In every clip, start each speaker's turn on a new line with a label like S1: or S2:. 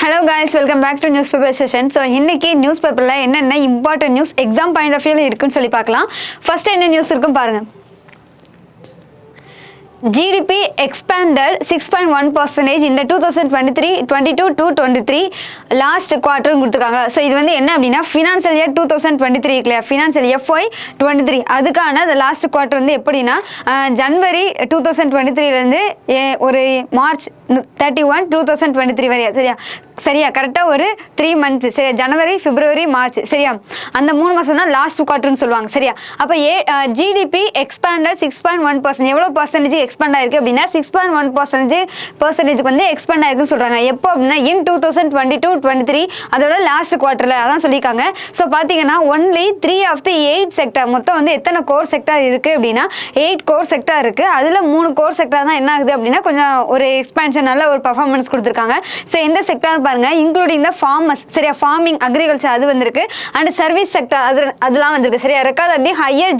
S1: Hello guys, welcome back to newspaper session. So இன்னைக்கு newspaperல என்னென்ன important news exam point of view இருக்குன்னு சொல்லி பார்க்கலாம். First என்ன நியூஸ் இருக்குன்னு பாருங்க. GDP expanded 6.1% in the 2022 last quarter கொடுத்துருக்காங்க. ஸோ இது வந்து என்ன அப்படின்னா ஃபினான்ஷியல் இயர் 2023 இல்லையா, ஃபினான்ஷியல் FY 23 அதுக்கான லாஸ்ட் குவார்ட்டர் வந்து எப்படின்னா ஜனவரி 2023லேருந்து ஒரு மார்ச் 31 2023 வரையா சரியா கரெக்டாக ஒரு 3 months சரியா, ஜனவரி பிப்ரவரி மார்ச் சரியா, அந்த 3 மாதம் தான் லாஸ்ட் குவார்ட்டர்னு சொல்லுவாங்க சரியா. அப்போ ஜிடிபி எக்ஸ்பேண்டட் 6.1%. எவ்வளோ பர்சன்டேஜ் எக்ஸ்பேண்ட் ஆயிருக்கு அப்படின்னா 6.1% வந்து எக்ஸ்பேண்ட் ஆயிருக்குன்னு சொல்கிறாங்க. எப்போ அப்படின்னா இன் 2022-23 அதோட லாஸ்ட் குவார்ட்டரில் அதான் சொல்லியிருக்காங்க. ஸோ பார்த்தீங்கன்னா ஒன்லி 3 of the 8 செக்டர், மொத்தம் வந்து எத்தனை கோர் செக்டார் இருக்குது அப்படின்னா 8 கோர் செக்டார் இருக்குது. அதில் 3 கோர் செக்டார் தான் என்ன ஆகுது அப்படின்னா கொஞ்சம் ஒரு எக்ஸ்பேன்ஷன் நல்ல ஒரு பர்ஃபார்மன்ஸ் கொடுத்துருக்காங்க. ஸோ எந்த செக்டார் பாருங்க, இன்க்ளூடிங் த ஃபார்மர்ஸ் சரியா, ஃபார்மிங் அக்ரிகல்ச்சர் அது வந்திருக்கு, அண்ட் சர்வீஸ் செக்டர் அதெல்லாம் வந்திருக்கு சரியா. ரெக்கார்ட் வந்து ஹையர்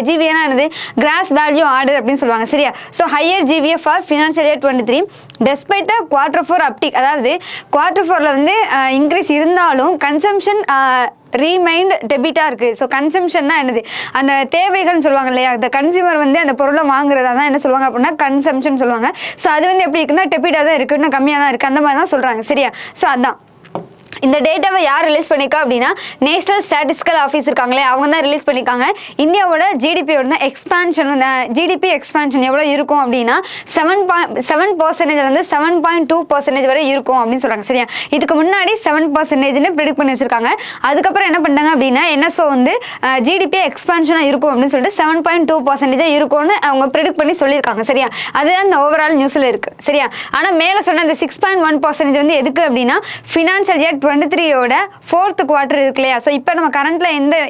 S1: ஜிவிஏனா என்னது, கிராஸ் வேல்யூ ஆர்டர் அப்படின்னு சொல்லுவாங்க சரியா. So higher GVA for financial year 23 despite the Q4 அப்டிக், அதாவது Q4ல வந்து இன்க்ரீஸ் இருந்தாலும் கன்சம்ஷன் ரீமைண்ட் டெபிட்டாக இருக்குது. ஸோ கன்சம்ஷன்னா என்னது, அந்த தேவைகள்னு சொல்லுவாங்க இல்லையா, அந்த கன்சியூமர் வந்து அந்த பொருளை வாங்குறதா தான் என்ன சொல்லுவாங்க அப்படின்னா கன்சம்ஷன் சொல்லுவாங்க. ஸோ அது வந்து எப்படி இருக்குன்னா டெபிட்டாக தான் இருக்குது, இன்னும் கம்மியாக தான் இருக்குது, அந்த மாதிரி தான் சொல்கிறாங்க சரியா. ஸோ அதான் இந்த டேட்டாவை யார் ரிலீஸ் பண்ணிக்கா அப்படின்னா நேஷனல் ஸ்டாட்டிஸ்டிக்கல் ஆஃபீஸ் இருக்காங்களே அவங்க தான் ரிலீஸ் பண்ணியிருக்காங்க. இந்தியாவோட ஜிடிபியோட எக்ஸ்பான்ஷன், ஜிடிபி எக்ஸ்பான்ஷன் எவ்வளோ இருக்கும் அப்படின்னா 7.7% 7.2% வரை இருக்கும் அப்படின்னு சொல்கிறாங்க சரியா. இதுக்கு முன்னாடி 7%ன்னு ப்ரெடிக்ட் பண்ணி வச்சிருக்காங்க. அதுக்கப்புறம் என்ன பண்ணாங்க அப்படின்னா என்எஸ்ஓ வந்து ஜிடிபி எக்ஸ்பான்ஷனாக இருக்கும் அப்படின்னு சொல்லிட்டு 7.2% இருக்கும்னு அவங்க ப்ரெடிக்ட் பண்ணி சொல்லியிருக்காங்க சரியா. அதுதான் இந்த ஓவரால் நியூஸில் இருக்குது சரியா. ஆனால் மேலே சொன்ன இந்த 6.1% வந்து எதுக்கு அப்படின்னா ஃபினான்ஷியல் இயர் 23யோட 4th குவார்ட்டர் இருக்கு இல்லையா. ஸோ இப்போ நம்ம கரண்ட்ல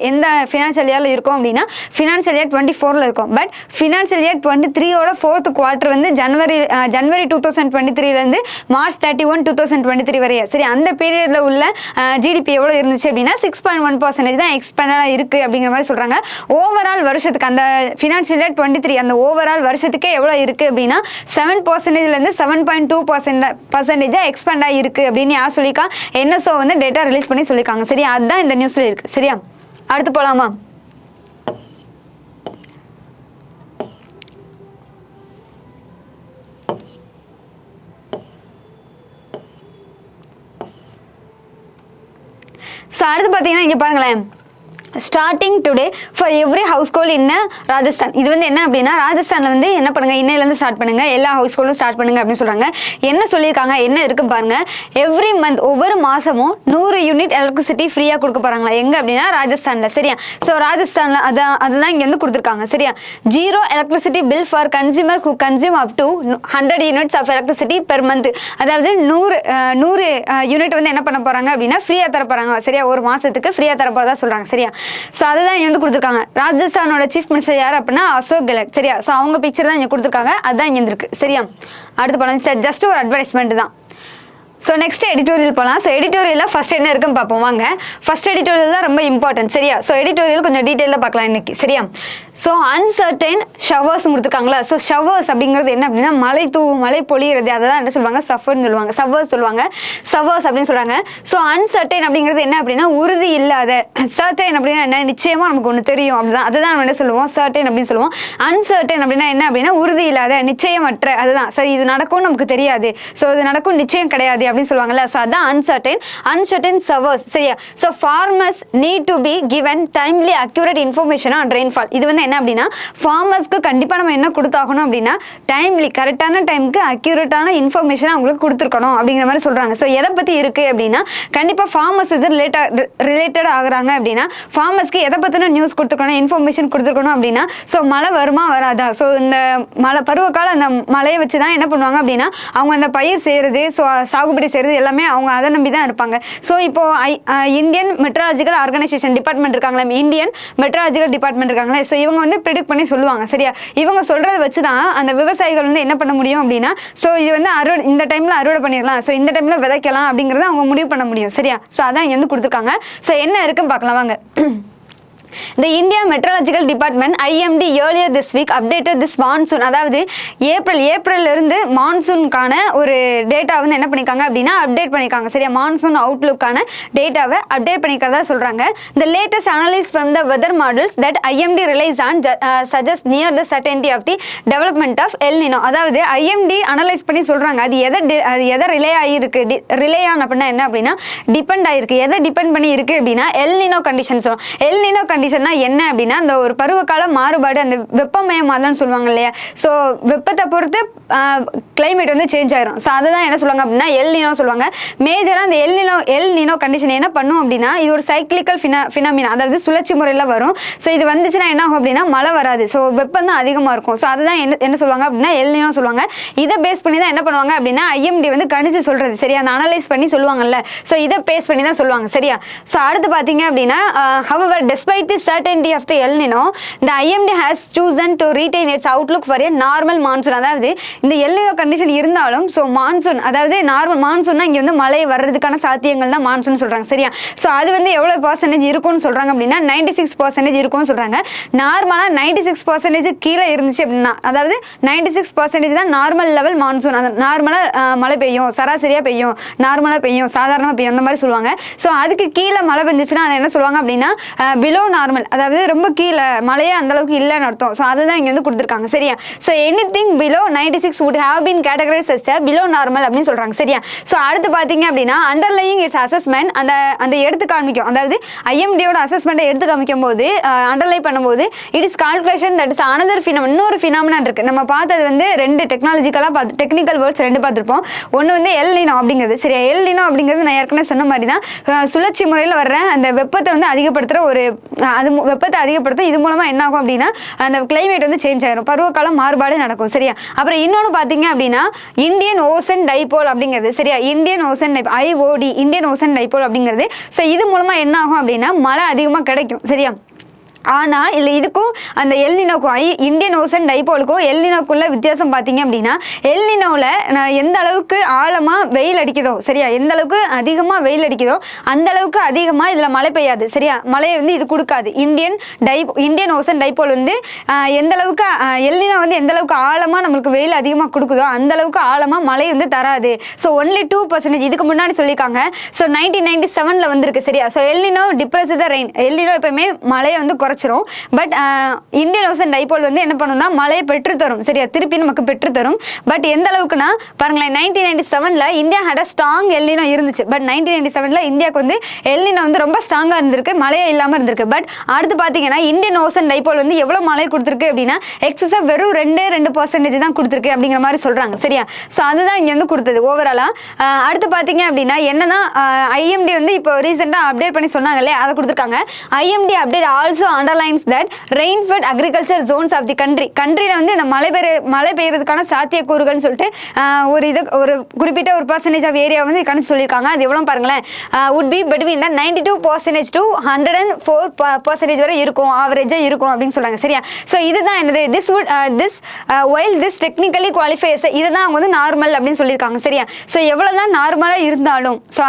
S1: எந்த ஃபினான்ஷியல் இயரில் இருக்கோம் அப்படின்னா ஃபினான்ஷியல் இயர் 24ல் இருக்கும். பட் ஃபினான்ஷியல் இயர் 23யோட 4th குவார்ட்டர் வந்து ஜனவரி 2023லேருந்து மார்ச் 31 2023 வரையா சரி. அந்த பீரியட்ல உள்ள ஜிடிபி எவ்வளோ இருந்துச்சு அப்படின்னா 6.1% தான் எக்ஸ்பேண்டடாக இருக்குது அப்படிங்கிற மாதிரி சொல்கிறாங்க. ஓவரால் வருஷத்துக்கு அந்த ஃபினான்ஷியல் இயர் 23 அந்த ஓவரால் வருஷத்துக்கே எவ்வளோ இருக்குது அப்படின்னா 7%லேருந்து 7.2% எக்ஸ்பேண்ட் ஆகிருக்கு அப்படின்னு யார் சொல்லியிருக்கா, என்எஸ்ஓ வந்து டேட்டா ரிலீஸ் பண்ணி சொல்லியிருக்காங்க சரியா. அதுதான் இந்த நியூஸ்ல இருக்கு சரியா. அடுத்து போலாமா. ஸோ அடுத்து பார்த்தீங்கன்னா இங்கே பாருங்களேன், starting today for every house hold இன் ராஜஸ்தான். இது வந்து என்ன அப்படின்னா ராஜஸ்தானில் வந்து என்ன பண்ணுங்க, இன்னையிலேருந்து ஸ்டார்ட் பண்ணுங்க, எல்லா ஹவுஸ் ஹோல்டும் ஸ்டார்ட் பண்ணுங்க அப்படின்னு சொல்றாங்க. என்ன சொல்லியிருக்காங்க, என்ன இருக்கு பாருங்க, எவ்ரி மந்த் ஒவ்வொரு மாசமும் 100 யூனிட் எலக்ட்ரிசிட்டி ஃப்ரீயாக கொடுக்க போறாங்களா. எங்க அப்படின்னா ராஜஸ்தானில் சரியா. ஸோ ராஜஸ்தானில் அதுதான் இங்கே வந்து கொடுத்துருக்காங்க சரியா. 0 electricity bill for consumer who consume up to 100 units of electricity per month. அதாவது 100 யூனிட் வந்து என்ன பண்ண போறாங்க அப்படின்னா ஃப்ரீயாக தர போறாங்க சரியா, ஒரு மாசத்துக்கு ஃப்ரீயாக தர போறதா சொல்றாங்க சரியா. ஸோ அதுதான் இங்கே வந்து கொடுத்துருக்காங்க. ராஜஸ்தானோட சீஃப் மினிஸ்டர் யார் அப்படின்னா அசோக் கெலட் சரியா. ஸோ அவங்க பிக்சர் தான் இங்கே கொடுத்துருக்காங்க, அதுதான் இங்கே இருக்கு சரியா. அடுத்து போகலாம், ஜஸ்ட் ஒரு அட்வர்டைஸ்மெண்ட் தான். ஸோ நெக்ஸ்ட் எடிட்டோரியல் போகலாம். ஸோ எடிட்டோரியலில் ஃபர்ஸ்ட் என்ன இருக்குன்னு பார்ப்போம் வாங்க. ஃபர்ஸ்ட் எடிட்டோரியல் தான் ரொம்ப இம்பார்ட்டன்ட் சரியா. ஸோ எடிட்டோரியல் கொஞ்சம் டீட்டெயிலாக பார்க்கலாம் இன்னைக்கு சரியா. ஸோ அன்சர்டைன் ஷவர்ஸ் கொடுத்துருக்காங்களா. ஸோ ஷவர்ஸ் அப்படிங்கிறது என்ன அப்படின்னா மழை பொழியிறது, அதை தான் என்ன சொல்லுவாங்க, சஃபர்னு சொல்லுவாங்க, சவர்ஸ் சொல்லுவாங்க, சவர்ஸ் அப்படின்னு சொல்கிறாங்க. ஸோ அன்சர்டைன் அப்படிங்கிறது என்ன அப்படின்னா உறுதி இல்லாத, சர்டைன் அப்படின்னா என்ன, நிச்சயமாக நமக்கு ஒன்று தெரியும் அப்படிதான், அதுதான் நம்ம என்ன சொல்லுவோம், சர்டைன் அப்படின்னு சொல்லுவோம். அன்சர்டைன் அப்படின்னா என்ன அப்படின்னா உறுதி இல்லாத, நிச்சயமற்ற, அதுதான் சரி இது நடக்கும்னு நமக்கு தெரியாது, ஸோ இது நடக்கும் நிச்சயம் கிடையாது அப்படின்னு சொல்லுவாங்கல்ல. ஸோ அதான் அன்சர்டைன் சர்வர்ஸ் சரியா. So farmers need to be given timely accurate information on rainfall. இது வந்து என்ன அப்படின்னா ஃபார்மர்ஸ்க்கு கண்டிப்பாக நம்ம என்ன கொடுத்தாகணும் அப்படின்னா டைம்லி கரெக்டான டைமுக்கு அக்யூரேட்டான இன்ஃபர்மேஷன் அவங்களுக்கு கொடுத்துருக்கணும் அப்படிங்கிற மாதிரி சொல்கிறாங்க. ஸோ எதை பற்றி இருக்குது அப்படின்னா கண்டிப்பாக ஃபார்மர்ஸ் இது ரிலேட்டட் ஆகுறாங்க அப்படின்னா ஃபார்மர்ஸ்க்கு எதை பற்றின நியூஸ் கொடுத்துருக்கணும், இன்ஃபர்மேஷன் கொடுத்துருக்கணும் அப்படின்னா ஸோ மழை வருமா வராதா, ஸோ இந்த பருவகால அந்த மழையை வச்சு தான் என்ன பண்ணுவாங்க அப்படின்னா அவங்க அந்த பயிர் செய்கிறது, ஸோ சாகுபடி செய்கிறது எல்லாமே அவங்க அதை நம்பி தான் இருப்பாங்க. ஸோ இப்போ இந்தியன் மெட்ரலாஜிக்கல் ஆர்கனைசேஷன் டிபார்ட்மெண்ட் இருக்காங்களே, இந்தியன் மெட்ரலாஜிக்கல் டிபார்ட்மெண்ட் இருக்காங்களே, ஸோ இவங்க வந்து ப்ரிடிக்ட் பண்ணி சொல்லுவாங்க சரியா. இவங்க சொல்றதை வச்சு தான் அந்த விவசாயிகள் வந்து என்ன பண்ண முடியும் அப்படின்னா ஸோ இது வந்து இந்த டைம்ல அறுவடை பண்ணிடலாம், ஸோ இந்த டைம்ல விதைக்கலாம் அப்படிங்கிறத அவங்க முடிவு பண்ண முடியும் சரியா. ஸோ அதான் இங்கே வந்து கொடுத்துருக்காங்க. ஸோ என்ன இருக்குன்னு பார்க்கலாம் வாங்க. The India Meteorological Department IMD earlier this week updated this monsoon. அதாவது ஏப்ரல் இருந்து மான்சூனுக்கான ஒரு டேட்டா வந்து என்ன பண்ணிருக்காங்க அப்படின்னா அப்டேட் பண்ணிருக்காங்க. சரியா, மான்சூன் அவுட்லுக்கான டேட்டாவை அப்டேட் பண்ணிக்கிறதா சொல்றாங்க. The latest analysis from the weather models that IMD relies on suggest near the certainty of the development of El Nino. அதாவது IMD அனலைஸ் பண்ணி சொல்றாங்க அது எதை ரிலே ஆகிருக்கு. ரிலே ஆன் அப்படின்னா என்ன அப்படின்னா டிபெண்ட் ஆயிருக்கு. எதை டிபெண்ட் பண்ணி இருக்கு அப்படின்னா எல் நினோ கண்டிஷன் சொல்லுவோம். எல் நினோ கண்டிஷன்னா என்ன அப்படின்னா அந்த ஒரு பருவகால மாறுபாடு, அந்த வெப்பமயமாதல்னு சொல்லுவாங்க இல்லையா. ஸோ வெப்பத்தை பொறுத்து கிளைமேட் வந்து சேஞ்ச் ஆயிரும். ஸோ அதை தான் என்ன சொல்லுவாங்க அப்படின்னா எல் நினோ சொல்லுவாங்க. மேஜராக அந்த எல் நினோ கண்டிஷன் என்ன பண்ணும் அப்படின்னா இது ஒரு சைக்கிளிக்கல் ஃபினாமினா, அதாவது சுழற்சி முறையில் வரும். ஸோ இது வந்துச்சுன்னா என்ன ஆகும் அப்படின்னா மழை வராது. ஸோ வெப்பம் தான் அதிகமாக இருக்கும். ஸோ அதுதான் என்ன சொல்லுவாங்க அப்படின்னா எல் நினோ சொல்லுவாங்க. இதை பேஸ் பண்ணி தான் என்ன பண்ணுவாங்க அப்படின்னா ஐஎம்டி வந்து கணிச்சு சொல்றது. சரியா, அந்த அனலைஸ் பண்ணி சொல்லுவாங்கல்ல. ஸோ இதை பேஸ் பண்ணி தான் சொல்லுவாங்க. சரியா, ஸோ அடுத்து பார்த்தீங்க அப்படின்னா however despite the certainty of the El Nino, the IMD has chosen to retain its outlook for a normal monsoon. அதாவது இந்த எல் நினோ கண்டிஷன் இருந்தாலும் ஸோ மான்சூன், அதாவது நார்மல் மான்சூன்னா இங்கே வந்து மழை வர்றதுக்கான சாத்தியங்கள் தான் மான்சூன் சொல்கிறாங்க. சரியா, ஸோ அது வந்து எவ்வளோ பர்சன்டேஜ் இருக்கும்னு சொல்கிறாங்க அப்படின்னா 96% இருக்கும்னு சொல்கிறாங்க. நார்மலாக 96% கீழே இருந்துச்சு அப்படின்னா, அதாவது 96% தான் நார்மல் லெவல் மான்சூன். அது நார்மலாக மழை பெய்யும், சராசரியாக பெய்யும், நார்மலாக பெய்யும், சாதாரணமாக பெய்யும், அந்த மாதிரி சொல்லுவாங்க. ஸோ அதுக்கு கீழே மழை பெஞ்சிச்சுன்னா அதை என்ன சொல்லுவாங்க அப்படின்னா பிலோ நார்மல், அதாவது ரொம்ப கீழே மழையே அந்த அளவுக்கு இல்லைன்னு அர்த்தம். ஸோ அதுதான் இங்கே வந்து கொடுத்துருக்காங்க. சரியா, so anything below 96 would have been categorized as a below normal அப்படின்னு சொல்றாங்க. சரியா, ஸோ அடுத்து பார்த்தீங்க அப்படின்னா அண்டர்லையிங் இட்ஸ் அசஸ்மெண்ட், அந்த எடுத்து காமிக்கும், அதாவது ஐஎம்டியோட அசஸ்மெண்ட்டை எடுத்து காமிக்கும் போது அண்டர்லைன் பண்ணும்போது it is calculation that is another இன்னொரு ஃபினாமினா இருக்கு. நம்ம பார்த்தது வந்து ரெண்டு டெக்னிக்கல் வேர்ட்ஸ் ரெண்டு பார்த்துருப்போம். ஒன்று வந்து எல் நினோ அப்படிங்கிறது. சரியா, எல் நினோ அப்படிங்கிறது நான் ஏற்கனவே சொன்ன மாதிரி தான் சுழற்சி முறையில் வர்ற அந்த வெப்பத்தை வந்து அதிகப்படுத்துகிற ஒரு வெப்பத்தை அதிகப்படுத்தும். இது மூலமாக என்ன ஆகும் அப்படின்னா அந்த கிளைமேட் வந்து சேஞ்ச் ஆயிரும், பருவகாலம் மாறுபாடு நடக்கும். சரியா, அப்புறம் இன்னொன்று பார்த்தீங்க அப்படின்னா இந்தியன் ஓசன் டைபோல் அப்படிங்கிறது. சரியா, Indian ocean IOD Indian ocean dipole அப்படிங்கிறது. ஸோ இது மூலமாக என்ன ஆகும் அப்படின்னா மழை அதிகமாக கிடைக்கும். சரியா, ஆனால் இதில் இதுக்கும் அந்த எல் நினோக்கும் இந்தியன் ஓசன் டைபோலுக்கும் எல் நினோக்குள்ள வித்தியாசம் பார்த்தீங்க அப்படின்னா எல் நினோவில் எந்த அளவுக்கு ஆழமாக வெயில் அடிக்குதோ, சரியா, எந்த அளவுக்கு அதிகமாக வெயில் அடிக்குதோ அந்த அளவுக்கு அதிகமாக இதில் மழை பெய்யாது. சரியா, மழையை வந்து இது கொடுக்காது. இந்தியன் ஓசன் டைபோல் வந்து எந்த அளவுக்கு எல் நினோ வந்து எந்த அளவுக்கு ஆழமாக நம்மளுக்கு வெயில் அதிகமாக கொடுக்குதோ அந்த அளவுக்கு ஆழமாக மழை வந்து தராது. ஸோ ஒன்லி 2% இதுக்கு முன்னாடி சொல்லியிருக்காங்க. ஸோ 1997 வந்திருக்கு. சரியா, ஸோ எல் நினோ டிப்ரெஸ் த ரெயின், எல் நினோ எப்பவுமே மழையை வந்து குறைச்சிரும். பட் இந்தியன் ஓசன் டைபோல் வந்து என்ன பண்ணும்னா மழையை பெற்று தரும். சரியா, திருப்பி நமக்கு பெற்று தரும். பட் எந்த அளவுக்குன்னா பாருங்களேன், 1997 India had a strong El Nino இருந்துச்சு. பட் 1997 இந்தியாவுக்கு வந்து எல் நினோ வந்து ரொம்ப ஸ்ட்ராங்காக இருந்திருக்கு, மழையே இல்லாமல் இருந்திருக்கு. பட் அடுத்து பார்த்தீங்கன்னா இந்தியன் ஓசன் டைபோல் வந்து எவ்வளோ மழை கொடுத்துருக்கு அப்படின்னா எக்ஸஸாக வெறும் 2% தான் கொடுத்துருக்கு அப்படிங்கிற மாதிரி சொல்கிறாங்க. சரியா, ஸோ அதுதான் இங்கே வந்து கொடுத்தது ஓவராலாக. அடுத்து பார்த்தீங்க அப்படின்னா என்னன்னா ஐஎம்டி வந்து இப்போ ரீசெண்டாக அப்டேட் பண்ணி சொன்னாங்களே அதை கொடுத்துருக்காங்க. IMD update also underlines that rainfed agriculture zones of the கண்ட்ரியில் வந்து இந்த மழை பெய்யறதுக்கான சாத்தியக்கூறுகள்னு சொல்லிட்டு ஒரு குறிப்பிட்ட ஒரு பர்சன்டேஜ் ஆஃப் ஏரியா வந்து கணக்கு சொல்லியிருக்காங்க. அது எவ்வளோ பாருங்களேன், would be between 92% to 104% வரை இருக்கும், ஆவரேஜாக இருக்கும் அப்படின்னு சொல்கிறாங்க. சரியா, ஸோ இதுதான் என்னது while this technically qualifies, இதுதான் அவங்க வந்து நார்மல் அப்படின்னு சொல்லியிருக்காங்க. சரியா, ஸோ எவ்வளோதான் நார்மலாக இருந்தாலும், ஸோ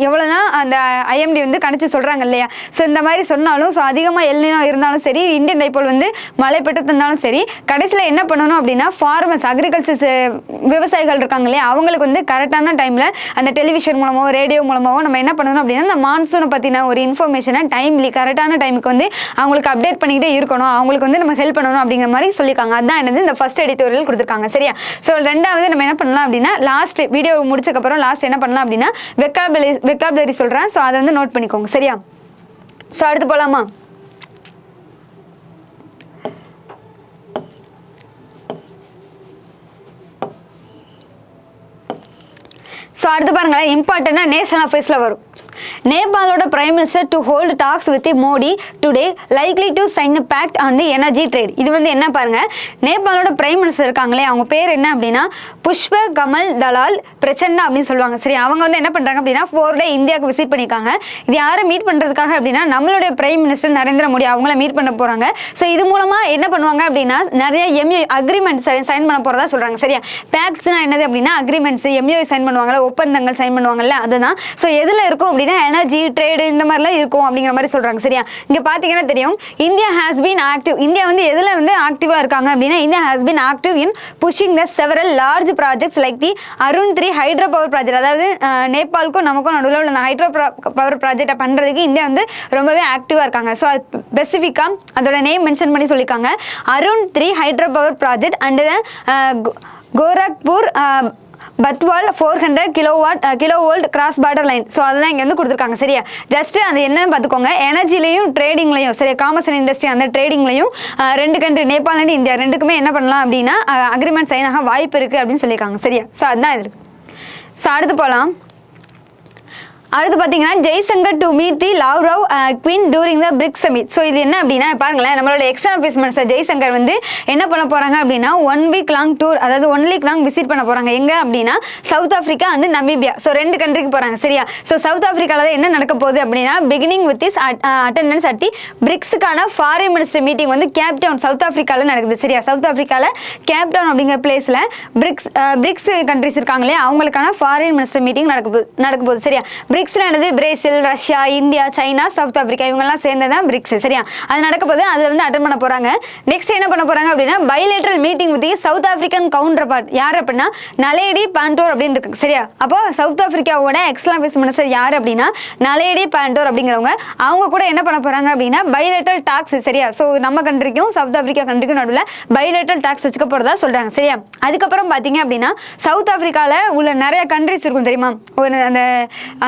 S1: எவ்வளோதான் அந்த ஐஎம்டி வந்து கணிச்சு சொல்கிறாங்க இல்லையா. ஸோ இந்த மாதிரி சொன்னாலும், ஸோ அதிகமாக எல் நினோ இருந்தாலும் சரி, இந்தியன் டைபோல் வந்து மழை பெற்று தந்தாலும் சரி, கடைசியில் என்ன பண்ணணும் அப்படின்னா ஃபார்மர்ஸ், அக்ரிகல்ச்சர்ஸ் விவசாயிகள் இருக்காங்க இல்லையா, அவங்களுக்கு வந்து கரெக்டான டைமில் அந்த டெலிவிஷன் மூலமோ ரேடியோ மூலமாவோ நம்ம என்ன பண்ணணும் அப்படின்னா இந்த மான்சூனை பற்றின ஒரு இன்ஃபர்மேஷனை டைம்லி கரெக்டான டைமுக்கு வந்து அவங்களுக்கு அப்டேட் பண்ணிக்கிட்டே இருக்கணும், அவங்களுக்கு வந்து நம்ம ஹெல்ப் பண்ணணும் அப்படிங்கிற மாதிரி சொல்லியிருக்காங்க. அதுதான் என்னது இந்த ஃபர்ஸ்ட் எடிட்டோரியல் கொடுத்துருக்காங்க. சரியா, ஸோ ரெண்டாவது நம்ம என்ன பண்ணலாம் அப்படின்னா லாஸ்ட் வீடியோ முடிச்சக்கப்புறம் லாஸ்ட் என்ன பண்ணலாம் அப்படின்னா வெக்காபுலரி சொல்கிறேன். ஸோ அதை வந்து நோட் பண்ணிக்கோங்க. சரியா, ஸோ அடுத்து போகலாமா. ஸோ அடுத்து பாருங்களேன், இம்பார்ட்டண்டாக நேஷனல் அஃபேர்ஸில் வரும். நேபாளோட prime minister to hold talks with Modi today likely to sign pact on the energy trade. இது வந்து என்ன பாருங்க, நேபாளோட பிரைம் மினிஸ்டர் இருக்காங்களே அவங்க பேர் என்ன அப்படின்னா புஷ்ப கமல் தலால் பிரச்சண்டா அப்படின்னு சொல்லுவாங்க. சரி, அவங்க வந்து என்ன பண்றாங்க அப்படின்னா 4 டே இந்தியாவுக்கு விசிட் பண்ணியிருக்காங்க. இது யாரை மீட் பண்றதுக்காக அப்படின்னா நம்மளுடைய பிரைம் மினிஸ்டர் நரேந்திர மோடி அவங்கள மீட் பண்ண போறாங்க. ஸோ இது மூலமா என்ன பண்ணுவாங்க அப்படின்னா நிறைய அக்ரிமெண்ட் சைன் பண்ண போறதா சொல்றாங்க. சரியா, பேக்ட்ஸ்னா என்னது அப்படின்னா அக்ரிமெண்ட்ஸ், எம்யூஐ சைன் பண்ணுவாங்க, ஒப்பந்தங்கள் சைன் பண்ணுவாங்கல்ல அதுதான். ஸோ எதில் இருக்கும் அப்படின்னா எனர்ஜி, ட்ரேடு இந்த மாதிரிலாம் இருக்கும் அப்படிங்கிற மாதிரி சொல்கிறாங்க. சரியா, இங்கே பார்த்தீங்கன்னா தெரியும் India has been active. India வந்து எதில் வந்து ஆக்டிவாக இருக்காங்க அப்படின்னா India has been active in pushing the several large projects like the Arun 3 hydro power project. அதாவது நேபாளுக்கும் நமக்கும் நடுவில் உள்ள அந்த ஹைட்ரோ பவர் ப்ராஜெக்டை பண்ணுறதுக்கு இந்தியா வந்து ரொம்பவே ஆக்டிவாக இருக்காங்க. ஸோ அது ஸ்பெசிஃபிக்காக அதோட நேம் மென்ஷன் பண்ணி சொல்லியிருக்காங்க. Arun 3 hydro power project and Gorakhpur Butwal 400 kilovolt cross border line. So அதுதான் இங்கே வந்து கொடுத்துருக்காங்க. சரியா, ஜஸ்ட் அது என்னன்னு பார்த்துக்கோங்க. எனர்ஜிலையும் ட்ரேடிங்லையும் சரியா, காமர்ஸ் அண்ட் இண்டஸ்ட்ரி அந்த ட்ரேடிங்லையும் 2 கண்ட்ரி நேபாள் அண்ட் இந்தியா ரெண்டுக்குமே என்ன பண்ணலாம் அப்படின்னா அக்ரிமெண்ட் சைன் ஆக வாய்ப்பு இருக்குது அப்படின்னு சொல்லியிருக்காங்க. சரியா, ஸோ அதுதான் இது. ஸோ அடுத்து போகலாம். அடுத்து பார்த்தீங்கன்னா Jaishankar to meet the Lavrov Qin during the BRICS summit. So இது என்ன அப்படின்னா பாருங்களேன், நம்மளோட எக்ஸ்டர்னல் அஃபேர்ஸ் மினிஸ்டர் ஜெய்சங்கர் வந்து என்ன பண்ண போகிறாங்க அப்படின்னா 1 வீக் லாங் டூர், அதாவது 1 வீக் லாங் விசிட் பண்ண போகிறாங்க. எங்கே அப்படின்னா south Africa and Namibia. So 2 கண்ட்ரிக்கு போகிறாங்க. சரியா, ஸோ சவுத் ஆஃப்ரிக்காவில் என்ன நடக்க போகுது அப்படின்னா beginning with his attendance at the பிரிக்ஸுக்கான ஃபாரின் மினிஸ்டர் மீட்டிங் வந்து கேப்டவுன் சவுத் ஆஃப்ரிக்காவில் நடக்குது. சரியா, சவுத் ஆஃப்ரிக்காவில் கேப்டவுன் அப்படிங்கிற பிளேஸில் பிரிக்ஸ் கண்ட்ரிஸ் இருக்காங்களே அவங்களுக்கான ஃபாரின் மினிஸ்டர் மீட்டிங் நடக்க போகுது. சரியா, பிரிக்ஸ்ல என்னது Brazil, Russia, India, China, south Africa இவங்கெல்லாம் சேர்ந்ததான் பிரிக்ஸ். சரியா, அது நடக்க போது அதில் வந்து அட்டன் பண்ண போறாங்க. நெக்ஸ்ட் என்ன பண்ண போறாங்க அப்படின்னா bilateral meeting with South African counterpart யார் அப்படின்னா நலேடி பாண்டோர் அப்படின்னு இருக்கு. சரியா, அப்போ சவுத் ஆப்பிரிக்காவோட எக்ஸ்டர்னல் அஃபேர்ஸ் மினிஸ்டர் யார் அப்படின்னா நலேடி பாண்டோர் அப்படிங்கிறவங்க. அவங்க கூட என்ன பண்ண போறாங்க அப்படின்னா பைலேட்டரல் டாக்ஸ். சரியா, ஸோ நம்ம கண்ட்ரிக்கும் சவுத் ஆப்பிரிக்கா கண்ட்ரிக்கும் நடுவில் பைலேட்டரல் டாக்ஸ் வச்சுக்க போறதா சொல்றாங்க. சரியா, அதுக்கப்புறம் பார்த்தீங்க அப்படின்னா சவுத் ஆப்பிரிக்காவில் உள்ள நிறைய கண்ட்ரிஸ் இருக்கும் தெரியுமா, ஒரு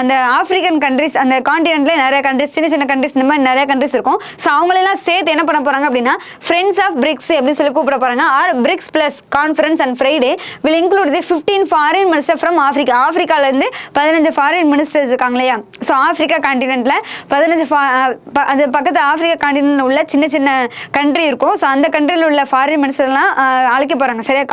S1: அந்த ஆப்பிரிக்கன் கண்ட்ரிஸ் அந்த கான்டினென்ட்ல நிறைய கண்ட்ரிஸ், சின்ன சின்ன கண்ட்ரிஸ் இந்த மாதிரி நிறைய கண்ட்ரிஸ் இருக்கும். ஸோ அவங்களெல்லாம் சேர்த்து என்ன பண்ண போறாங்க அப்படின்னா ஃப்ரெண்ட்ஸ் ஆஃப் பிரிக்ஸ் அப்படின்னு சொல்லி கூப்பிட போறாங்க. Are BRICS plus conference and Friday will include the 15 foreign minister from Africa. ஆஃப்ரிக்கால இருந்து 15 ஃபாரின் மினிஸ்டர்ஸ் இருக்காங்க இல்லையா. ஸோ ஆஃப்ரிக்கா கான்டினென்ட்ல 15 அது பக்கத்து ஆஃப்ரிக்கா கான்டினென்ட்ல உள்ள சின்ன சின்ன கண்ட்ரி இருக்கும். ஸோ அந்த கண்ட்ரியில் உள்ள ஃபாரின் மினிஸ்டர்லாம் அழைக்க போறாங்க. சரியா,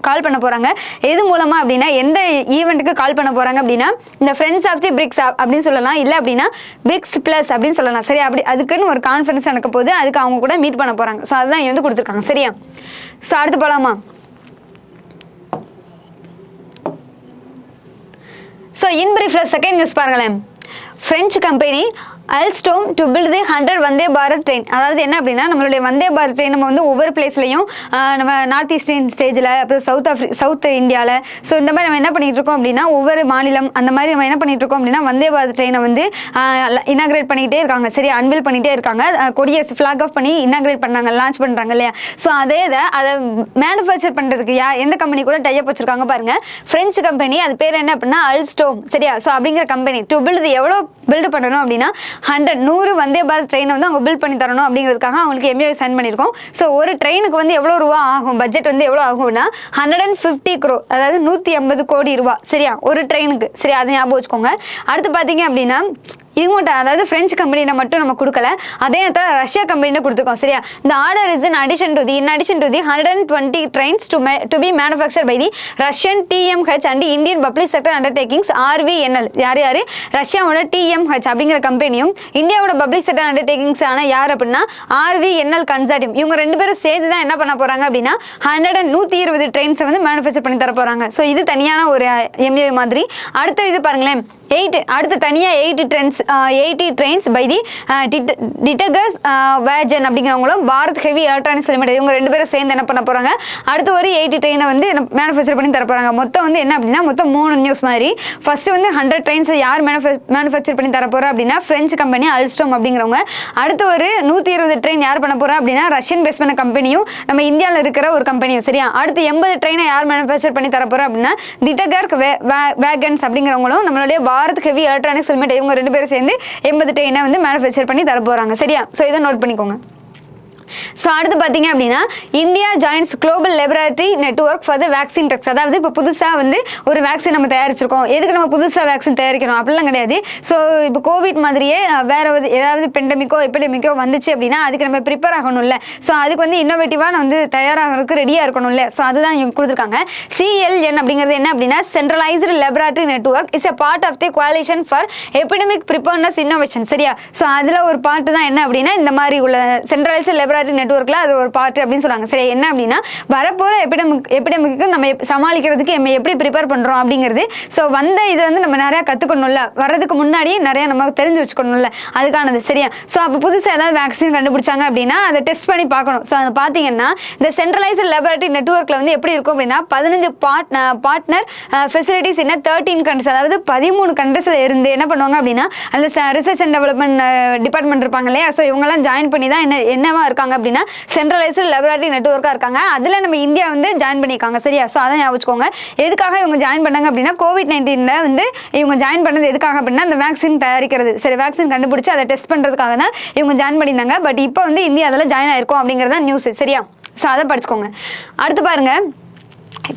S1: கால் பண்ண போறாங்க. எது மூலமா அப்படின்னா எந்த ஈவெண்ட்டுக்கு கால் பண்ண போறாங்க அப்படின்னா இந்த ஃப்ரெண்ட்ஸ் ஆஃப் தி பிரிக்ஸ் அப்படின்னு சொல்லலாம், இல்லை அப்படின்னா பிரிக்ஸ் பிளஸ் அப்படின்னு சொல்லலாம். சரியா, அப்படி அதுக்குன்னு ஒரு கான்ஃபரன்ஸ் நடக்க போது அதுக்கு அவங்க கூட மீட் பண்ண போறாங்க. ஸோ அதுதான் வந்து கொடுத்துருக்காங்க. சரியா, ஸோ அடுத்து போலாமா. ஸோ இன் பிரீஃப்ல செகண்ட் நியூஸ் பாருங்களேன். French company Alstom to build the 100 Vande Bharat train. அதாவது என்ன அப்படின்னா நம்மளுடைய வந்தே பாரத் ட்ரெயின் நம்ம வந்து ஒவ்வொரு பிளேஸ்லையும் நம்ம நார்த் ஈஸ்டர்ன் ஸ்டேஜில் அப்புறம் சவுத் இந்தியாவில் ஸோ இந்த மாதிரி நம்ம என்ன பண்ணிட்டு இருக்கோம் அப்படின்னா ஒவ்வொரு மாநிலம் அந்த மாதிரி நம்ம என்ன பண்ணிட்டு இருக்கோம் அப்படின்னா வந்தே பாரத் ட்ரெயினை வந்து இனாகிரேட் பண்ணிக்கிட்டே இருக்காங்க. சரி, அன்பில் பண்ணிகிட்டே இருக்காங்க. கொடியை ஃப்ளாக் ஆஃப் பண்ணி இனாகிரேட் பண்ணாங்க, லான்ச் பண்ணுறாங்க இல்லையா. ஸோ அதை மேனுஃபேக்சர் பண்ணுறதுக்கு எந்த கம்பெனி கூட டைப் வச்சிருக்காங்க பாருங்க, ஃப்ரெஞ்சு கம்பெனி. அது பேர் என்ன அப்படின்னா அல்ஸ்டோம். சரியா, ஸோ அப்படிங்கிற கம்பெனி டு பில்ட் எவ்வளோ பில்டு பண்ணணும் அப்படின்னா 100 வந்தே பாரத் ட்ரெயினை வந்து அவங்க பில்ட் பண்ணி தரணும் அப்படிங்கிறதுக்காக அவங்களுக்கு எம்ஓ சைன் பண்ணியிருக்கோம். ஸோ ஒரு ட்ரெயினுக்கு வந்து எவ்வளோ ரூபா ஆகும், பட்ஜெட் வந்து எவ்வளோ ஆகும்னா 150 crore, அதாவது 150 கோடி ரூபா. சரியா, ஒரு ட்ரெயினுக்கு. சரி, அதை ஞாபகம் வச்சுக்கோங்க. அடுத்து பார்த்தீங்க அப்படின்னா இவங்கள்ட்ட அதாவது பிரெஞ்சு கம்பெனியில் மட்டும் நம்ம கொடுக்கல, அதே நேரத்தில் ரஷ்யா கம்பெனியில் கொடுத்துருக்கோம். சரியா, இந்த order is in addition to the 120 trains to be manufactured by the Russian TMH and Indian Public Sector Undertakings RVNL. யார் ரஷ்யாவோட TMH அப்படிங்கிற கம்பெனியும் இந்தியாவோட பப்ளிக் செக்டர் அண்டர்டேக்கிங்ஸ் ஆன யார் அப்படின்னா RVNL கன்சார்டியம். இவங்க 2 பேரும் சேர்த்து தான் என்ன பண்ண போறாங்க அப்படின்னா 120 ட்ரெயின்ஸை வந்து மேனுஃபேக்சர் பண்ணி தர போறாங்க. ஸோ இது தனியான ஒரு எம்ஓ மாதிரி. அடுத்த இது பாருங்களேன், அடுத்து தனியாக 80 trains by the Titagarhs wagon அப்படிங்கிறவங்களும் பாரத் ஹெவி எலக்ட்ரானிக்ஸ் லிமிடெட் இவங்க 2 பேரும் சேர்ந்து என்ன பண்ண போகிறாங்க, அடுத்து ஒரு 80 ட்ரெயினை வந்து மேனுஃபேக்சர் பண்ணி தர போகிறாங்க. மொத்தம் வந்து என்ன அப்படின்னா மொத்தம் 3 நியூஸ் மாதிரி. ஃபர்ஸ்ட் வந்து 100 ட்ரெயின்ஸை யார் மேனுஃபேக்சர் பண்ணி தர போகிறா அப்படின்னா ஃப்ரெஞ்சு கம்பெனி அல்ஸ்டோம் அப்படிங்கிறவங்க. அடுத்து ஒரு 120 ட்ரெயின் யார் பண்ண போகிறா அப்படின்னா ரஷ்யன் பேஸ் பண்ண கம்பெனியும் நம்ம இந்தியாவில் இருக்கிற ஒரு கம்பெனியும். சரியா, அடுத்து 80 ட்ரெயினை யார் மேனுஃபேக்சர் பண்ணி தர போகிறா அப்படின்னா டிட்டகர் வேகன்ஸ் அப்படிங்கிறவங்களும் நம்மளுடைய பாரத் ஹெவி எலக்ட்ரானிக்ஸ் லிமிடெட் இவங்க 2 பேரும் சேர்ந்து 80 ட்ரெயினை வந்து மேனுஃபேக்சர் பண்ணி தர போறாங்க. சரியா, ஸோ இதை நோட் பண்ணிக்கோங்க. ஸோ அடுத்து பார்த்தீங்க அப்படின்னா India joins global laboratory network for the vaccine drugs. அதாவது இப்போ புதுசாக வந்து ஒரு வேக்சின் நம்ம தயாரிச்சிருக்கோம், எதுக்கு நம்ம புதுசாக வேக்சின் தயாரிக்கணும் அப்படிலாம் கிடையாது. ஸோ இப்போ கோவிட் மாதிரியே வேற ஏதாவது பெண்டமிக்கோ எபிடமிக்கோ வந்துச்சு அப்படின்னா அதுக்கு நம்ம ப்ரிப்பேர் ஆகணும்ல. ஸோ அதுக்கு வந்து இன்னோவேட்டிவாக வந்து தயாராகிறதுக்கு ரெடியாக இருக்கணும்ல. ஸோ அதுதான் இவங்க கொடுத்துருக்காங்க. CLN அப்படிங்கிறது என்ன அப்படின்னா centralised laboratory network is a part of the coalition for epidemic preparedness innovation. சரியா, ஸோ அதில் ஒரு பார்ட் தான் என்ன அப்படின்னா இந்த மாதிரி உள்ள சென்ட்ரலைஸ்டு லெபரட்டரி லெபரட்டரி நெட்வொர்க்கில் அது ஒரு பார்ட் அப்படின்னு சொல்கிறாங்க. சரி, என்ன அப்படின்னா வரப்போகிற எபிடமிக்கு நம்ம சமாளிக்கிறதுக்கு நம்ம எப்படி ப்ரிப்பேர் பண்ணுறோம் அப்படிங்கிறது. ஸோ இது வந்து நம்ம நிறையா கற்றுக்கணும்ல, வர்றதுக்கு முன்னாடியே நிறையா நம்ம தெரிஞ்சு வச்சுக்கணும்ல, அதுக்கானது. சரியா? ஸோ அப்போ புதுசாக ஏதாவது வேக்சின் கண்டுபிடிச்சாங்க அப்படின்னா அதை டெஸ்ட் பண்ணி பார்க்கணும். ஸோ அதை பார்த்தீங்கன்னா இந்த சென்ட்ரலைஸ்டு லெபரட்டரி நெட்வொர்க்கில் வந்து எப்படி இருக்கும் அப்படின்னா 15 பார்ட்னர் ஃபெசிலிட்டிஸ் இன்னும் 13 கண்ட்ரிஸ், அதாவது 13 கண்ட்ரிஸில் இருந்து என்ன பண்ணுவாங்க அப்படின்னா அந்த ரிசர்ச் அண்ட் டெவலப்மெண்ட் டிபார்ட்மெண்ட் இருப்பாங்க இல்லையா, ஸோ இவங்கெல்லாம் ஜாயின் பண்ணி தான் என்னவா இருக்காங்க அப்படின்னா சென்ட்ரலைஸ்டு லெபரட்டரி நெட்வொர்க்காக இருக்காங்க. அதில் நம்ம இந்தியா வந்து ஜாயின் பண்ணியிருக்காங்க. சரியா? ஸோ அதை ஞாபகம் வச்சுக்கோங்க. எதுக்காக இவங்க ஜாயின் பண்ணாங்க அப்படின்னா COVID-19 வந்து இவங்க ஜாயின் பண்ணது எதுக்காக அப்படின்னா அந்த வேக்சின் தயாரிக்கிறது, சரி வேக்சின் கண்டுபிடிச்சி அதை டெஸ்ட் பண்ணுறதுக்காக தான் இவங்க ஜாயின் பண்ணியிருந்தாங்க. பட் இப்போ வந்து இந்தியா அதில் ஜாயின் ஆயிருக்கும் அப்படிங்கிறத நியூஸ். சரியா? ஸோ அதை படிச்சுக்கோங்க. அடுத்து பாருங்க,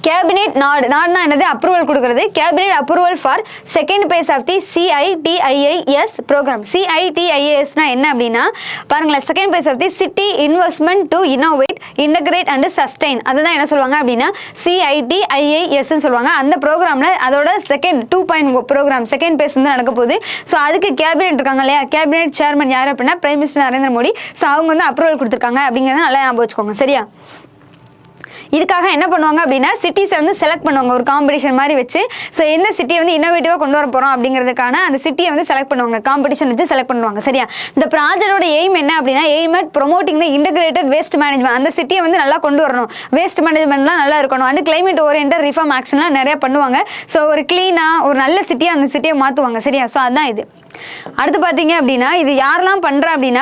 S1: கேபினெட் நாடுனா என்னது? அப்ரூவல் கொடுக்குறது. Cabinet approval for second phase of the CITIIS programme. CITIISனா என்ன அப்படின்னா பாருங்களேன், second phase of the city investment to innovate integrate and sustain, அதுதான் என்ன சொல்லுவாங்க அப்படின்னா CITIISன்னு சொல்லுவாங்க. அந்த ப்ரோக்ராமில் அதோட 2.0 ப்ரோக்ராம் செகண்ட் பேஸ் வந்து நடக்க போகுது. ஸோ அதுக்கு கேபினெட் இருக்காங்க இல்லையா, கேபினெட் சேர்மன் யார் அப்படின்னா prime minister Narendra Modi. So அவங்க வந்து அப்ரூவல் கொடுத்துருக்காங்க அப்படிங்கிறத நல்லா ஞாபகம் வச்சுக்கோங்க. சரியா? இதுக்காக என்ன பண்ணுவாங்க அப்படின்னா சிட்டிஸை வந்து செலக்ட் பண்ணுவாங்க, ஒரு காம்படிஷன் மாதிரி வச்சு. ஸோ எந்த சிட்டியை வந்து இன்னோவேட்டிவாக கொண்டு வர போகிறோம் அப்படிங்கிறதுக்கான அந்த சிட்டியை வந்து செலக்ட் பண்ணுவாங்க, காம்படிஷன் வச்சு செலக்ட் பண்ணுவாங்க. சரியா? இந்த ப்ராஜெக்டோட எய்ம் என்ன அப்படின்னா aim at promoting the integrated waste management. அந்த சிட்டியை வந்து நல்லா கொண்டு வரணும், வேஸ்ட் மேனேஜ்மெண்ட்லாம் நல்லா இருக்கணும், அண்ட் கிளைமேட் ஓரியன்டட் ரிஃபார்ம் ஆக்ஷன்லாம் நிறையா பண்ணுவாங்க. ஸோ ஒரு க்ளீனாக ஒரு நல்ல சிட்டியாக அந்த சிட்டியை மாற்றுவாங்க. சரியா? ஸோ அதுதான் இது. அடுத்து பார்த்தீங்க அப்படின்னா இது யாரெல்லாம் பண்ணுறா அப்படின்னா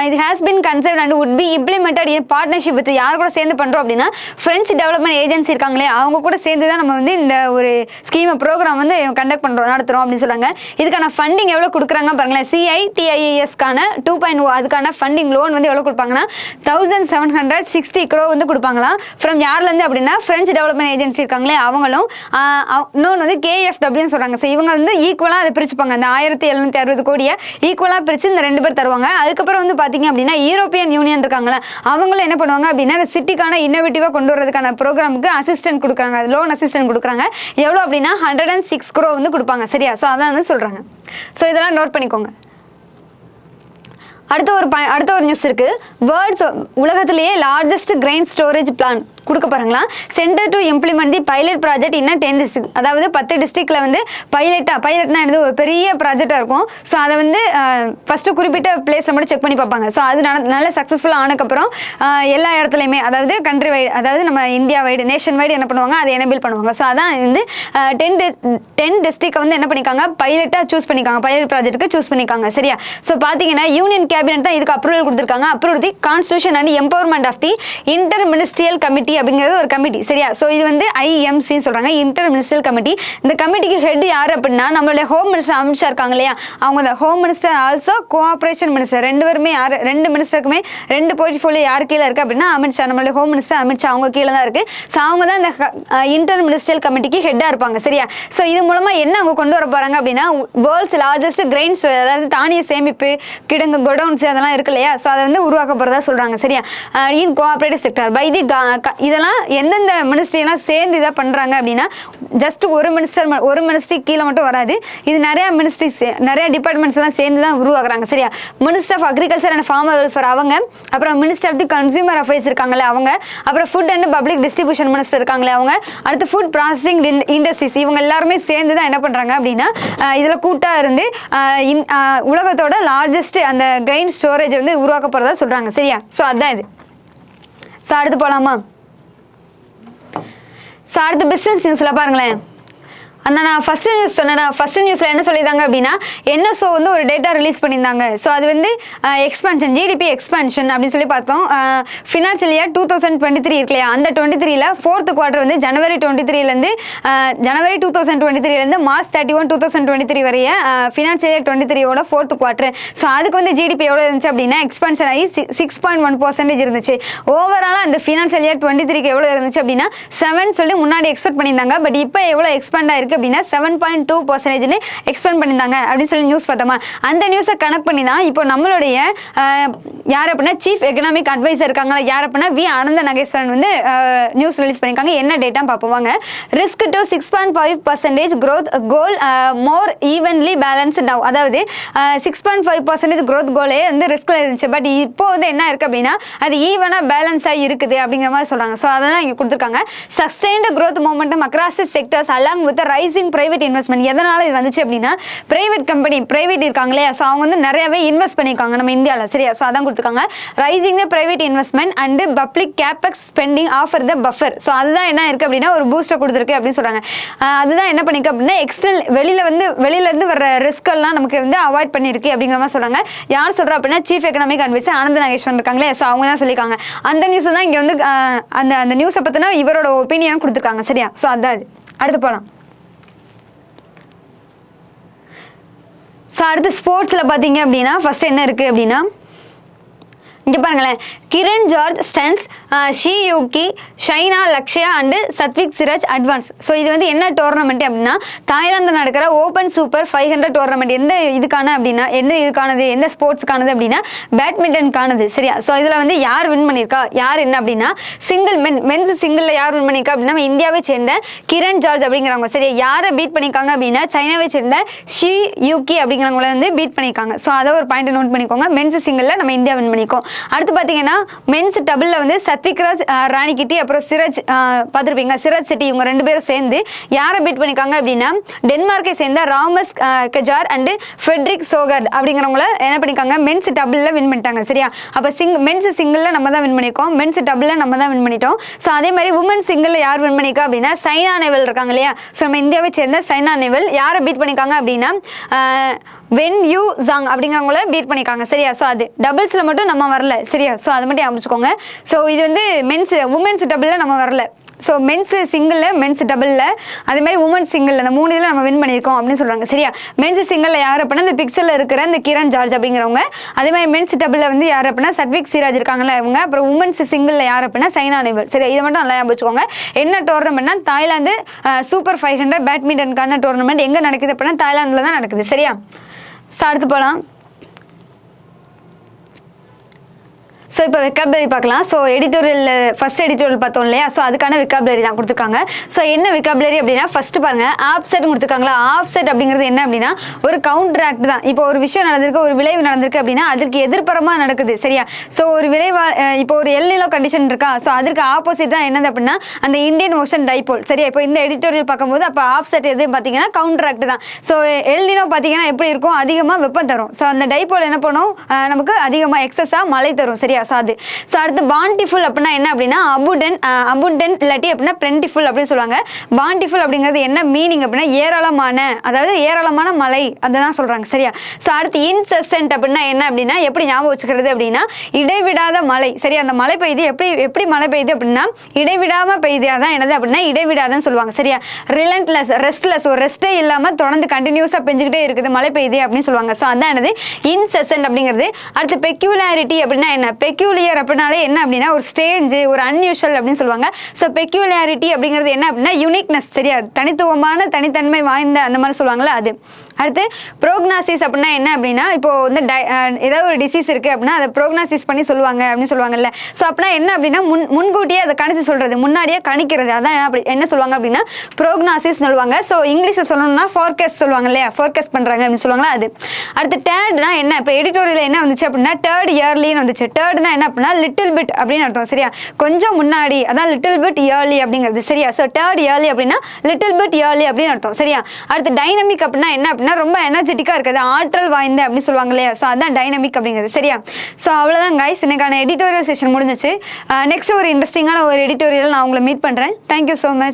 S1: இது has been concept and would be implemented in partnership with யார் கூட சேர்ந்து பண்ணுறோம் அப்படின்னா ஃப்ரெஞ்ச் டெவலப்மெண்ட் ஏஜென்சி இருக்காங்களே அவங்க கூட சேர்ந்து தான் நம்ம வந்து இந்த ஒரு ஸ்கீமை ப்ரோக்ராம் வந்து கண்டக்ட் பண்ணுறோம், நடத்துகிறோம் அப்படின்னு சொல்கிறாங்க. இதுக்கான ஃபண்டிங் எவ்வளோ கொடுக்குறாங்க பாருங்களேன். CITIISக்கான 2.0 அதுக்கான ஃபண்டிங் லோன் வந்து எவ்வளோ கொடுப்பாங்கன்னா 1760 crore வந்து கொடுப்பாங்களாம். ஃப்ரம் யார்லேருந்து அப்படின்னா ஃப்ரெஞ்ச் டெவலப்மெண்ட் ஏஜென்சி இருக்காங்களே அவங்களும், இன்னொன்று வந்து KFWன்னு சொல்கிறாங்க. ஸோ இவங்க வந்து ஈக்குவலாக அதை பிரிச்சுப்பாங்க, அந்த 1760 கோடியை ஈக்குவலாக பிரித்து இந்த 2 பேர் தருவாங்க. அதுக்கப்புறம் வந்து பார்த்தீங்க அப்படின்னா யூரோப்பியன் யூனியன் இருக்காங்களா அவங்களும் என்ன பண்ணுவாங்க அப்படின்னா இந்த சிட்டிக்கான இன்னோவேட்டிவாக கொண்டு வரதுக்கான ப்ரோக்ராமுக்கு அசிஸ்டன்ட் கொடுக்குறாங்க, லோன் அசிஸ்டன்ட் கொடுக்குறாங்க. எவ்வளோ அப்படின்னா 106 crore வந்து கொடுப்பாங்க. சரியா? ஸோ அதான் வந்து சொல்கிறாங்க. ஸோ இதெல்லாம் நோட் பண்ணிக்கோங்க. அடுத்த ஒரு நியூஸ் இருக்கு. வேர்ல்ட்ஸ் உலகத்திலேயே லார்ஜஸ்ட் கிரெயின் ஸ்டோரேஜ் பிளான் கொடுக்க போகிறாங்களா. Centre to implement the pilot project இன்னும் 10 டிஸ்ட்ரிக்ட், அதாவது 10 டிஸ்ட்ரிக்டில் வந்து பைலட்னா என்னது ஒரு பெரிய ப்ராஜெக்டாக இருக்கும். ஸோ அதை வந்து ஃபஸ்ட்டு குறிப்பிட்ட பிளேஸை மட்டும் செக் பண்ணி பார்ப்பாங்க. ஸோ அது நல்ல சக்ஸஸ்ஃபுல்லாக ஆனதுக்கப்புறம் எல்லா இடத்துலையுமே அதாவது கண்ட்ரி வைடு அதாவது நம்ம இந்தியா வைடு நேஷன் வைடு என்ன பண்ணுவாங்க அதை எனேபிள் பண்ணுவாங்க. ஸோ அதான் வந்து 10 டிஸ்ட்ரிக்டை வந்து என்ன பண்ணிக்காங்க பைலட்டாக சூஸ் பண்ணிக்காங்க, பைலட் ப்ராஜெக்ட்டுக்கு சூஸ் பண்ணிக்காங்க. சரியா? ஸோ பார்த்தீங்கன்னா யூனியன் கேபினெட் தான் இதுக்கு அப்ரூவல் கொடுத்துருக்காங்க. Approval the constitution and empowerment of the inter ministerial committee அப்படிங்கிறது ஒரு கமிட்டி. சரியா? ஸோ இது வந்து IMCன்னு சொல்கிறாங்க, இன்டர் மினிஸ்ட்ரியல் கமிட்டி. இந்த கமிட்டிக்கு ஹெட் யார் அப்படின்னா நம்மளுடைய ஹோம் மினிஸ்டர் அமித்ஷா இருக்காங்க இல்லையா, அவங்க தான் home minister also cooperation minister. ரெண்டு பேருமே யார், 2 மினிஸ்டருக்குமே 2 போர்ட்ஃபோலியோ யார் கீழே இருக்குது அப்படின்னா அமித்ஷா, நம்மளுடைய ஹோம் மினிஸ்டர் அமித்ஷா அவங்க கீழே தான் இருக்குது. ஸோ அவங்க தான் இந்த இன்டர் மினிஸ்ட்ரியல் கமிட்டிக்கு ஹெட்டாக இருப்பாங்க. சரியா? ஸோ இது மூலமாக என்ன அவங்க கொண்டு வர போகிறாங்க அப்படின்னா வேர்ல்ட்ஸ் லார்ஜஸ்ட் கிரெயின் ஸ்டோரேஜ், அதாவது தானிய சேமிப்பு கிடங்கு கொடவுன்ஸ் அதெல்லாம் இருக்கு இல்லையா, ஸோ அதை வந்து உருவாக்க போகிறதா சொல்கிறாங்க. சரியா? In cooperative sector by the இதெல்லாம் எந்தெந்த மினிஸ்ட்ரியெல்லாம் சேர்ந்து இதாக பண்ணுறாங்க அப்படின்னா ஜஸ்ட் ஒரு மினிஸ்ட்ரி கீழே மட்டும் வராது, இது நிறையா மினிஸ்ட்ரிஸ் நிறைய டிபார்ட்மெண்ட்ஸ் எல்லாம் சேர்ந்து தான் உருவாக்குறாங்க. சரியா? Minister of agriculture and farmer welfare அவங்க, அப்புறம் minister of the consumer affairs இருக்காங்களே அவங்க, அப்புறம் food and public distribution minister இருக்காங்களே அவங்க, அடுத்து ஃபுட் ப்ராசஸிங் இண்டஸ்ட்ரீஸ் இவங்க எல்லாருமே சேர்ந்து தான் என்ன பண்ணுறாங்க அப்படின்னா இதில் கூட்டாக இருந்து உலகத்தோட லார்ஜஸ்ட் அந்த கிரெயின் ஸ்டோரேஜ் வந்து உருவாக்க போகிறதா சொல்கிறாங்க. சரியா? ஸோ அதுதான் இது. ஸோ அடுத்து போகலாமா? ஸோ அடுத்து பிஸ்னஸ் நியூஸில் பாருங்களேன். அந்த நான் ஃபஸ்ட்டு நியூஸ் சொன்னேன், ஃபஸ்ட்டு நியூஸில் என்ன சொல்லியிருந்தாங்க அப்படின்னா NSO வந்து ஒரு டேட்டா ரிலீஸ் பண்ணியிருந்தாங்க. ஸோ அது வந்து எக்ஸ்பான்ஷன் ஜிடிபி எக்ஸ்பான்ஷன் அப்படின்னு சொல்லி பார்த்தோம். ஃபினான்ஷியல் இயர் 2023 இருக்கு இல்லையா, அந்த 23ல் 4th குவார்ட்டர் வந்து ஜனவரி 2023 மார்ச் 31, 2023 வரைய ஃபினான்ஷியல் இயர் 23ஓட 4th குவார்ட்டர். ஸோ அதுக்கு வந்து ஜிடிபி எவ்வளோ இருந்துச்சு அப்படின்னா எக்ஸ்பான்ஷன் ஆகி 6.1% இருந்துச்சு. ஓவராலாக அந்த ஃபினான்ஷியல் இயர் 23க்கு எவ்வளோ இருந்துச்சு அப்படின்னா 7 சொல்லி முன்னாடி எக்ஸ்பெக்ட் பண்ணியிருந்தாங்க. பட் இப்போ எவ்வளோ எக்ஸ்பேண்ட் ஆயிருக்கு பண்ணிருக்கு அப்படின்னா 7.2% எக்ஸ்பெண்ட் பண்ணியிருந்தாங்க அப்படின்னு சொல்லி நியூஸ் பார்த்தோமா. அந்த நியூஸை கனெக்ட் பண்ணி தான் இப்போ நம்மளுடைய யார் அப்படின்னா சீஃப் எக்கனாமிக் அட்வைசர் இருக்காங்களா, யார் அப்படின்னா வி அனந்த நாகேஸ்வரன் வந்து நியூஸ் ரிலீஸ் பண்ணியிருக்காங்க. என்ன டேட்டா பார்ப்போம். Risk to 6.5% growth goal more evenly balanced now. அதாவது 6.5% growth கோலே வந்து ரிஸ்க்ல இருந்துச்சு. பட் இப்போ வந்து என்ன இருக்கு அப்படின்னா அது ஈவனா பேலன்ஸ் ஆகி இருக்குது அப்படிங்கிற மாதிரி சொல்றாங்க. ஸோ அதான் இங்க கொடுத்துருக்காங்க. Sustained growth momentum across the sectors along with the rising private investment. எதனால இது வந்துச்சு அப்படின்னா பிரைவேட் கம்பெனி பிரைவேட் இருக்காங்களே, ஸோ அவங்க வந்து நிறையவே இன்வெஸ்ட் பண்ணியிருக்காங்க நம்ம இந்தியாவில். சரியா, ஸோ அதான் கொடுத்துருக்காங்க. Raising the private investment and public capex spending offer the buffer. So அதுதான் என்ன இருக்கு அப்படின்னா ஒரு பூஸ்டர் கொடுத்துருக்கு அப்படின்னு சொல்றாங்க. அதுதான் என்ன பண்ணிருக்கு அப்படின்னா எக்ஸ்டர்னல் வெளியில இருந்து வர ரிஸ்க் எல்லாம் நமக்கு வந்து அவாய்ட் பண்ணிருக்கு அப்படிங்கிற மாதிரி சொல்றாங்க. யார் சொல்றா அப்படின்னா சீஃப் எக்கனாமிக் அட்வைசர் ஆனந்த நாகேஸ்வரன் இருக்காங்களே, ஸோ அவங்க தான் சொல்லியிருக்காங்க. அந்த நியூஸ் தான் இங்க வந்து அந்த நியூஸை பத்தினா இவரோட ஒப்பீனியன் கொடுத்துருக்காங்க. சரியா, ஸோ அதான் அடுத்து போகலாம். ஸோ அடுத்து ஸ்போர்ட்ஸில் பார்த்தீங்க அப்படின்னா ஃபர்ஸ்ட் என்ன இருக்குது அப்படின்னா இங்கே பாருங்களேன், Kiran George stuns, Shi Yuqi, China Lakshya and Satwik Chirag advance. So இது வந்து என்ன டோர்னமெண்ட் அப்படின்னா தாய்லாந்து நடக்கிற ஓப்பன் சூப்பர் 500 டோர்னமெண்ட். எந்த இதுக்கான அப்படின்னா எந்த ஸ்போர்ட்ஸ்க்கானது அப்படின்னா பேட்மிண்டனுக்கானது. சரியா, ஸோ இதில் வந்து யார் வின் பண்ணியிருக்கா, யார் என்ன அப்படின்னா சிங்கிள் மென்ஸ் சிங்கிளில் யார் வின் பண்ணியிருக்கா அப்படின்னா நம்ம இந்தியாவை சேர்ந்த கிரண் ஜார்ஜ் அப்படிங்கிறவங்க. சரியா, யாரை பீட் பண்ணியிருக்காங்க அப்படின்னா சைனாவை சேர்ந்த ஷி யூகி அப்படிங்கிறவங்கள வந்து பீட் பண்ணியிருக்காங்க. ஸோ அதை ஒரு பாயிண்ட் நோட் பண்ணிக்கோங்க. மென்ஸ் சிங்கிளில் நம்ம இந்தியா வின் பண்ணிக்கோம். அடுத்து பார்த்தீங்கன்னா மென்ஸ் டபுளில் வந்து சத்விக்ராஜ் ராணிகிட்டி அப்புறம் சிராஜ் பார்த்துருப்பீங்க, சிராஜ் செட்டி, இவங்க 2 பேரும் சேர்ந்து யாரை பீட் பண்ணியிருக்காங்க அப்படின்னா டென்மார்க்கை சேர்ந்த ராமஸ் கஜார் அண்டு ஃபெட்ரிக் சோகர்ட் அப்படிங்கிறவங்கள என்ன பண்ணியிருக்காங்க மென்ஸ் டபுளில் வின் பண்ணிட்டாங்க. சரியா, அப்போ மென்ஸ் சிங்கிளில் நம்ம தான் வின் பண்ணியிருக்கோம், மென்ஸ் டபுளில் நம்ம தான் வின் பண்ணிட்டோம். ஸோ அதே மாதிரி உமன் சிங்கிளில் யார் வின் பண்ணியிருக்கா அப்படின்னா சைனா நேவல் இருக்காங்க இல்லையா, ஸோ நம்ம இந்தியாவை சேர்ந்த சைனா நேவல் யாரை பீட் பண்ணியிருக்காங்க அப்படின்னா வென் யூ ஜாங் அப்படிங்கிறவங்கள பீட் பண்ணியிருக்காங்க. சரியா, ஸோ அது டபுள்ஸில் மட்டும் நம்ம வரல. சரியா, ஸோ அது மட்டும் அமைச்சுக்கோங்க. ஸோ இது வந்து உமன்ஸ் டபுளில் நம்ம வரல. ஸோ மென்ஸ் சிங்கிளில் மென்ஸ் டபுளில் அதே மாதிரி உமன்ஸ் சிங்கிளில் அந்த 3 இதில் நம்ம வின் பண்ணியிருக்கோம் அப்படின்னு சொல்கிறாங்க. சரியா, மென்ஸ் சிங்கிளில் யார் அப்படின்னா இந்த பிக்சரில் இருக்கிற இந்த கிரண் ஜார்ஜ் அப்படிங்கிறவங்க. அதே மாதிரி மென்ஸ் டபுளில் வந்து யார் அப்படின்னா சத்விக் சிராஜ் இருக்காங்களா இவங்க. அப்புறம் உமன்ஸ் சிங்கிளில் யார் அப்படின்னா சைனா நேவல். சரி, இதை மட்டும் நல்லா வச்சுக்கோங்க. என்ன டோர்னமெண்ட்னா தாய்லாந்து சூப்பர் 500 பேட்மிண்டனுக்கான டோர்னமெண்ட் எங்கே நடக்குது அப்படின்னா தாய்லாந்தில் தான் நடக்குது. சரியா, ஸோ அடுத்து போகலாம். ஸோ இப்போ வெக்காபுலரி பார்க்கலாம். ஸோ ஃபர்ஸ்ட் எடிட்டோரியல் பார்த்தோம் இல்லையா, ஸோ அதுக்கான வெக்காபுலரி தான் கொடுத்துருக்காங்க. ஸோ என்ன வெக்காபுலரி அப்படின்னா ஃபர்ஸ்ட் பாருங்க ஆப்செட் கொடுத்துருக்காங்களா. ஆப்செட் அப்படிங்கிறது என்ன அப்படின்னா ஒரு கவுண்டர் ஆக்ட் தான். இப்போ ஒரு விஷயம் நடந்திருக்கு, ஒரு விளைவு நடந்திருக்கு அப்படின்னா அதற்கு எதிர்ப்புறமாக நடக்குது. சரியா, ஸோ ஒரு இப்போ ஒரு எல்நிலோ கண்டிஷன் இருக்கா, ஸோ அதற்கு ஆப்போசிட் தான் என்னது அப்படின்னா அந்த இந்தியன் ஓஷன் டைபோல். சரியா, இப்போ இந்த எடிட்டோரியல் பார்க்கும்போது அப்போ ஆப்செட் எது பார்த்தீங்கன்னா கவுண்டர் ஆக்ட் தான். ஸோ எல்நிலோ பார்த்தீங்கன்னா எப்படி இருக்கும், அதிகமாக வெப்பம் தரும். ஸோ அந்த டைபோல் என்ன பண்ணும், நமக்கு அதிகமாக எக்ஸஸாக மழை தரும். சரியா, ஸோ அடுத்து பாண்டிஃபுல் அப்படின்னா என்ன அப்படின்னா அபுண்டன்ட் இல்லாட்டி அப்படின்னா பிளென்டிஃபுல் அப்படின்னு சொல்லுவாங்க. பாண்டிஃபுல் அப்படிங்கிறது என்ன மீனிங் அப்படின்னா ஏராளமான, அதாவது ஏராளமான மழை அதுதான் சொல்றாங்க. சரியா, ஸோ அடுத்து இன்செசன்ட் அப்படின்னா என்ன அப்படின்னா எப்படி ஞாபகம் வச்சுக்கிறது அப்படின்னா இடைவிடாத மழை. சரியா, அந்த மழை பெய்யுது எப்படி மழை பெய்யுது அப்படின்னா இடைவிடாம பெய்யுது, அதான் என்னது அப்படின்னா இடைவிடாதன்னு சொல்லுவாங்க. சரியா, ரிலன்ட்லெஸ் ரெஸ்ட்லெஸ், ஒரு ரெஸ்டே இல்லாமல் தொடர்ந்து கண்டினியூஸாக பெஞ்சுக்கிட்டே இருக்குது மழை பெய்யுது அப்படின்னு சொல்லுவாங்க. ஸோ அதான் என்னது இன்செசன்ட் அப்படிங்கிறது. அடுத்து பெக்யூலாரிட்டி அப்படின்னா என்ன, பெக்யூலியர் அப்படின்னாலே என்ன அப்படின்னா ஒரு ஸ்டேஞ்சு, ஒரு அன்யூஷுவல் அப்படின்னு சொல்லுவாங்க. ஸோ பெக்யூலாரிட்டி அப்படிங்கிறது என்ன அப்படின்னா யூனிக்னஸ். சரியா, தனித்தன்மை வாய்ந்த அந்த மாதிரி சொல்லுவாங்களா அது. அடுத்து ப்ரோக்னாசிஸ் அப்படின்னா என்ன அப்படின்னா இப்போ வந்து ஏதாவது ஒரு டிசீஸ் இருக்குது அப்படின்னா அதை ப்ரோக்னாசிஸ் பண்ணி சொல்லுவாங்க அப்படின்னு சொல்லுவாங்கல்ல. ஸோ அப்படின்னா என்ன அப்படின்னா முன்கூட்டியே அதை கணிச்சு சொல்கிறது, முன்னாடியே கணிக்கிறது, அதான் என்ன சொல்லுவாங்க அப்படின்னா ப்ரோக்னாசிஸ் சொல்லுவாங்க. ஸோ இங்கிலீஷில் சொல்லணும்னா ஃபோர்காஸ்ட் சொல்லுவாங்க இல்லையா, ஃபோர்காஸ்ட் பண்ணுறாங்க அப்படின்னு சொல்லுவாங்களா அது. அடுத்து தேர்ட்னா என்ன, இப்போ எடிட்டோரியல் என்ன வந்துச்சு அப்படின்னா தேர்ட் இயர்லின்னு வந்துச்சு. தேர்ட்னா என்ன அப்படின்னா லிட்டில் பிட் அப்படின்னு அர்த்தம். சரியா, கொஞ்சம் முன்னாடி, அதான் லிட்டில் பிட் இயர்லி அப்படிங்கிறது. சரியா, ஸோ தேர்ட் இயர்லி அப்படின்னா லிட்டில் பிட் இயர்லி அப்படின்னு அர்த்தம். சரியா, அடுத்து டைனமிக் அப்படின்னா என்ன அப்படின்னா ரொம்ப எனர்ஜெட்டிக்காக இருக்குது, ஆற்றல் வாய்ந்த அப்படின்னு சொல்லுவாங்க இல்லையா, ஸோ அதான் டைனமிக் அப்படிங்கிறது. சரியா, ஸோ அவ்வளோதான் கைஸ், இன்னைக்கான எடிட்டோரியல் செஷன் முடிஞ்சிச்சு. நெக்ஸ்ட் ஒரு இன்ட்ரெஸ்டிங்கான ஒரு எடிட்டோரியல் நான் உங்களை மீட் பண்ணுறேன். Thank you so much.